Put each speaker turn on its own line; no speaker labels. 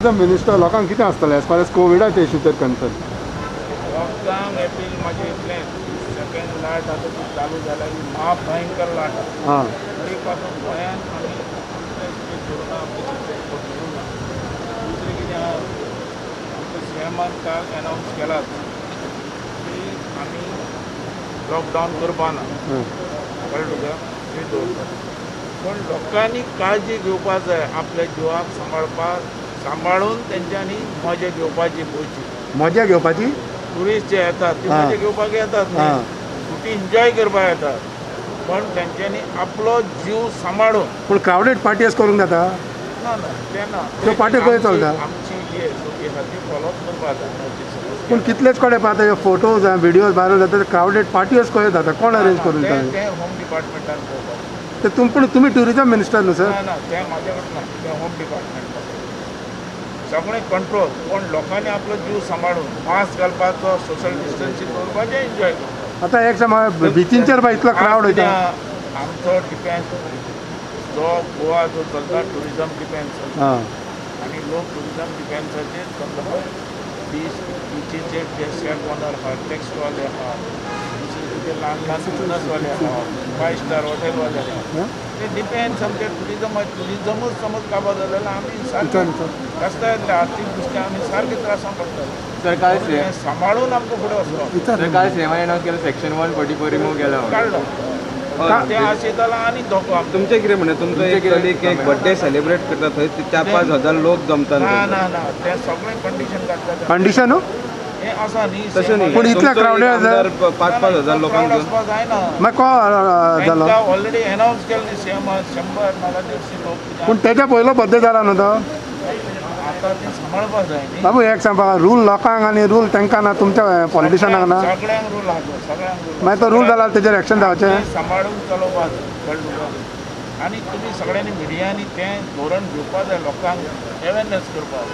Minister लोकांक कितें आसतलें as far as कोविडाचे issues concern?
लोकांक एप्रील माझे इतलें सेकंड लाट आतां ती चालू जाल्या ही महाभयंकर लाट आसा.
हां
तरी पासून गोंयांत आमी कोरोना दुसरें कितें आहा आमच्या सीएमान काल अनावन्स केलात की आमी लॉकडावन करपाना. कळ्ळें तुका? हे दवरता. पण लोकांनी काळजी घेवपाक जाय. आपल्या जिवाक सांबाळून तेंच्यांनी मजा घेवपाची गोंयची.
मजा घेवपाची?
टुरिस्ट जे येतात ते मजा घेवपाक येतात न्ही, सुटी एन्जॉय करपाक येतात. पण तेंच्यांनी आपलो जीव सांबाळून.
पूण क्रावडेड पार्टी करूंक जाता?
ना ना ते ना.
त्यो पार्ट्यो खंय चलता?
आमची जी एसओपी आसा ती फॉलोअप करपाक जाय.
पूण कितलेच कडेन पळयता ह्यो फोटोज व्हिडियोज भायरल जाता क्रावडेड पार्टीज खंय जाता? कोण अरेंज करून दिता?
ते होम डिपार्टमेंटान पळोवपाक.
ते पूण तुमी ट्युरिजम मिनिस्टर न्हू सर?
ना ना ते म्हाजे कडेन ना, ते होम डिपार्टमेंट सगळें कंट्रोल. पण लोकांनी आपलो जीव सांबाळून मास्क घालपाचो, सोशल डिस्टन्सिंग करपाचें, एन्जॉय करपाचें.
आतां एक समज बिचींचेर बाय इतलो क्रावड वयता.
आमचो डिफेन्स जो गोवा जो चलता टुरिजम डिफेन्स आनी लोक टुरिजम डिफेन्साचेर चलता. बिचीचेर जे स्टेप ओनर आहा, टॅक्सीवाले आहा, दुसरे ल्हान ल्हान बिजनसवाले आहा, 5 स्टार हॉटेलवाले आहा, ते डिफेन्स आमचे टुरिजमूच समज काबार जालें जाल्यार आमी सारके रस्त्या येतले. आर्थीक दृश्ट्या आमी सारके त्रासान पडटले.
सरकार
सांबाळून आमकां फुडें वचपाक.
सरकार सेवाय अनावन्स केलं सेक्शन 144 रिमूव केला.
काडलो ते आशें जालां आनी धोको आमकां.
तुमचें कितें म्हणणें? तुमचो एक कलीग एक बर्थडे सेलिब्रेट करता थंय 4-5 लोक जमतात.
ना ना ना ते सगळें कंडिशन काडटा.
कंडिशन
हें आसा न्ही.
तशें न्ही.
पूण इतल्या crowded
5,000 लोकांक
वचपाक जायना.
मागीर को जालो?
ऑलरेडी अनावन्स केलें न्ही सीएमान 100 नाल्यार 150 लोक.
पूण तेच्या पयलो बर्थडे जाला न्हू तो?
आतां तें सांबाळपाक जाय न्ही.
बाबू एक सांगपा रूल लोकांक आनी रूल तांकां ना, तुमच्या पॉलिटिशनाक ना?
सगळ्यांक रूल आहा, सगळ्यांक रूल.
मागीर तो रूल जाला तेजेर एक्शन जावचें.
सांबाळून चलोवपाक जाय. कळ्ळें तुका? आनी तुमी सगळ्यांनी मिडियांनी तें धोरण घेवपाक जाय. लोकांक अवेरनेस करपाक जाय.